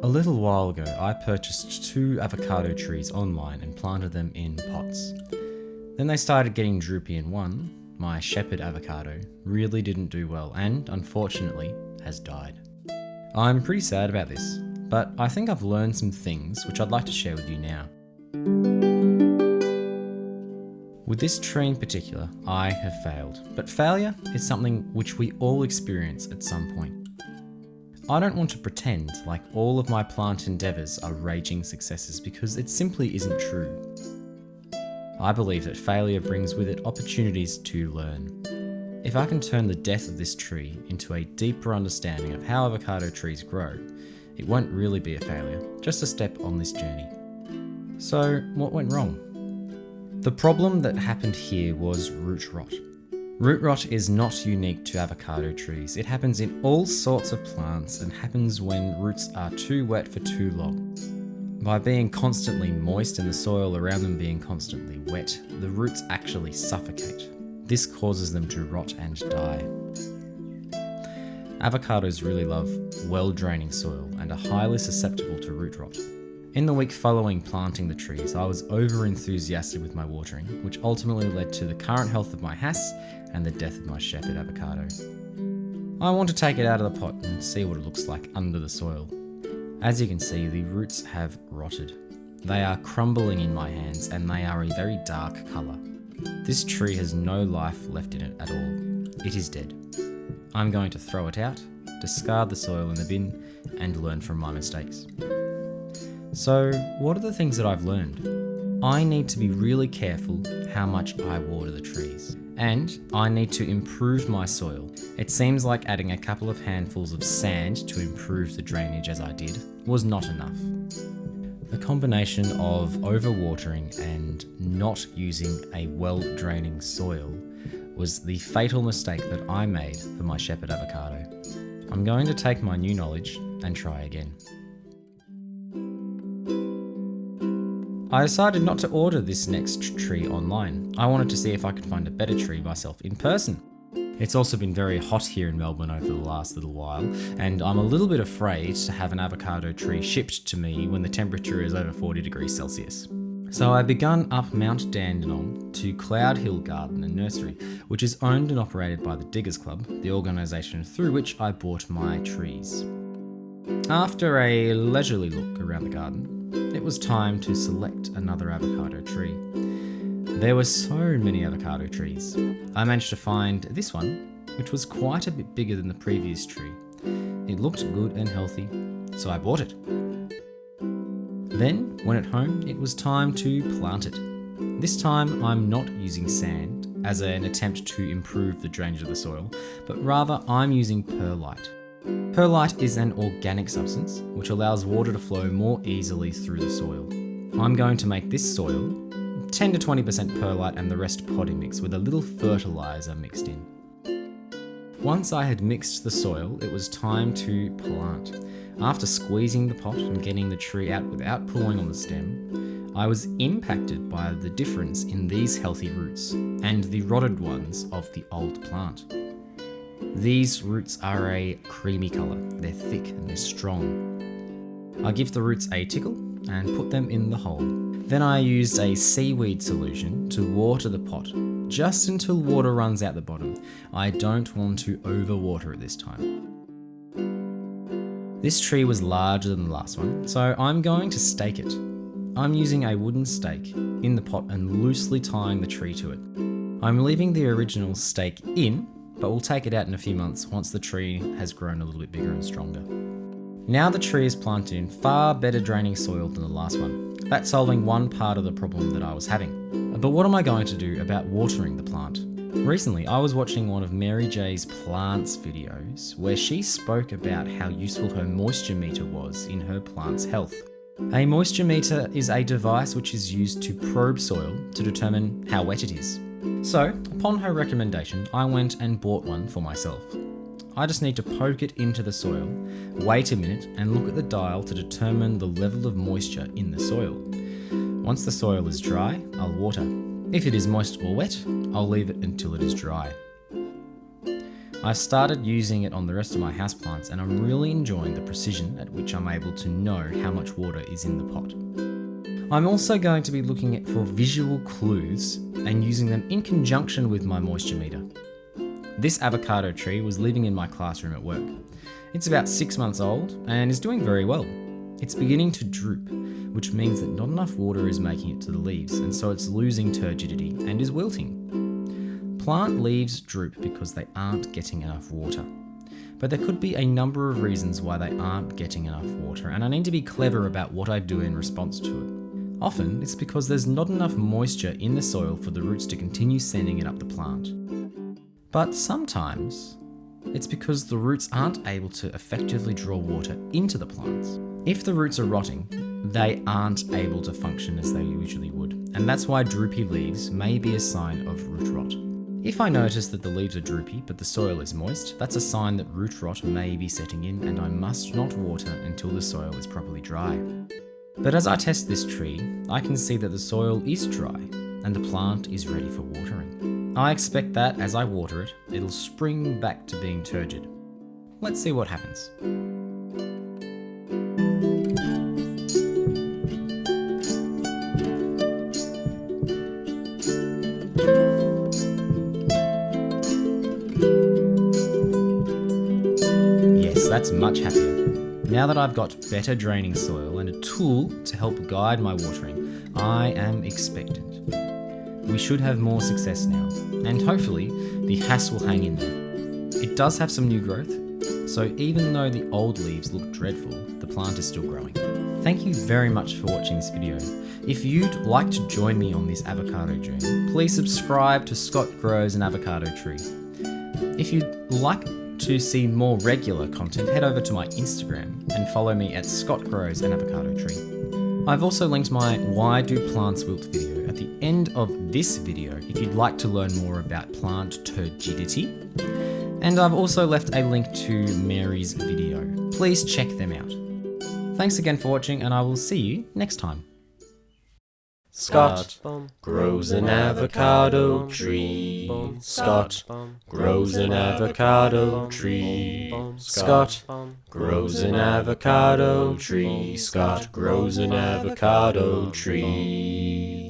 A little while ago, I purchased 2 avocado trees online and planted them in pots. Then they started getting droopy and one, my shepherd avocado, really didn't do well and, unfortunately, has died. I'm pretty sad about this, but I think I've learned some things which I'd like to share with you now. With this tree in particular, I have failed, but failure is something which we all experience at some point. I don't want to pretend like all of my plant endeavours are raging successes because it simply isn't true. I believe that failure brings with it opportunities to learn. If I can turn the death of this tree into a deeper understanding of how avocado trees grow, it won't really be a failure, just a step on this journey. So, what went wrong? The problem that happened here was root rot. Root rot is not unique to avocado trees. It happens in all sorts of plants and happens when roots are too wet for too long. By being constantly moist and the soil around them being constantly wet, the roots actually suffocate. This causes them to rot and die. Avocados really love well-draining soil and are highly susceptible to root rot. In the week following planting the trees, I was over-enthusiastic with my watering, which ultimately led to the current health of my Hass and the death of my shepherd avocado. I want to take it out of the pot and see what it looks like under the soil. As you can see, the roots have rotted. They are crumbling in my hands and they are a very dark colour. This tree has no life left in it at all. It is dead. I'm going to throw it out, discard the soil in the bin, and learn from my mistakes. So, what are the things that I've learned? I need to be really careful how much I water the trees. And I need to improve my soil. It seems like adding a couple of handfuls of sand to improve the drainage as I did was not enough. The combination of overwatering and not using a well-draining soil was the fatal mistake that I made for my shepherd avocado. I'm going to take my new knowledge and try again. I decided not to order this next tree online. I wanted to see if I could find a better tree myself in person. It's also been very hot here in Melbourne over the last little while, and I'm a little bit afraid to have an avocado tree shipped to me when the temperature is over 40 degrees Celsius. So I begun up Mount Dandenong to Cloud Hill Garden and Nursery, which is owned and operated by the Diggers Club, the organisation through which I bought my trees. After a leisurely look around the garden, it was time to select another avocado tree. There were so many avocado trees. I managed to find this one, which was quite a bit bigger than the previous tree. It looked good and healthy, so I bought it. Then, when at home, it was time to plant it. This time, I'm not using sand as an attempt to improve the drainage of the soil, but rather I'm using perlite. Perlite is an organic substance which allows water to flow more easily through the soil. I'm going to make this soil 10 to 20% perlite and the rest potting mix with a little fertiliser mixed in. Once I had mixed the soil, it was time to plant. After squeezing the pot and getting the tree out without pulling on the stem, I was impacted by the difference in these healthy roots and the rotted ones of the old plant. These roots are a creamy colour, they're thick and they're strong. I give the roots a tickle and put them in the hole. Then I used a seaweed solution to water the pot, just until water runs out the bottom. I don't want to overwater it this time. This tree was larger than the last one, so I'm going to stake it. I'm using a wooden stake in the pot and loosely tying the tree to it. I'm leaving the original stake in, but we'll take it out in a few months once the tree has grown a little bit bigger and stronger. Now the tree is planted in far better draining soil than the last one. That's solving one part of the problem that I was having. But what am I going to do about watering the plant? Recently, I was watching one of Mary J's plants videos where she spoke about how useful her moisture meter was in her plant's health. A moisture meter is a device which is used to probe soil to determine how wet it is. So, upon her recommendation, I went and bought one for myself. I just need to poke it into the soil, wait a minute and look at the dial to determine the level of moisture in the soil. Once the soil is dry, I'll water. If it is moist or wet, I'll leave it until it is dry. I've started using it on the rest of my houseplants and I'm really enjoying the precision at which I'm able to know how much water is in the pot. I'm also going to be looking for visual clues and using them in conjunction with my moisture meter. This avocado tree was living in my classroom at work. It's about 6 months old and is doing very well. It's beginning to droop, which means that not enough water is making it to the leaves, and so it's losing turgidity and is wilting. Plant leaves droop because they aren't getting enough water. But there could be a number of reasons why they aren't getting enough water, and I need to be clever about what I do in response to it. Often, it's because there's not enough moisture in the soil for the roots to continue sending it up the plant. But sometimes, it's because the roots aren't able to effectively draw water into the plants. If the roots are rotting, they aren't able to function as they usually would, and that's why droopy leaves may be a sign of root rot. If I notice that the leaves are droopy but the soil is moist, that's a sign that root rot may be setting in and I must not water until the soil is properly dry. But as I test this tree, I can see that the soil is dry and the plant is ready for watering. I expect that as I water it, it'll spring back to being turgid. Let's see what happens. Yes, that's much happier. Now that I've got better draining soil and a tool to help guide my watering, I am expectant. We should have more success now, and hopefully the hass will hang in there. It does have some new growth, so even though the old leaves look dreadful, the plant is still growing. Thank you very much for watching this video. If you'd like to join me on this avocado journey, please subscribe to Scott Grows an Avocado Tree. If you'd like to see more regular content, head over to my Instagram and follow me at Scott Grows an Avocado Tree. I've also linked my Why Do Plants Wilt video at the end of this video if you'd like to learn more about plant turgidity. And I've also left a link to Mary's video. Please check them out. Thanks again for watching and I will see you next time. Scott grows an avocado tree. Scott grows an avocado tree. Scott grows an avocado tree. Scott grows an avocado tree.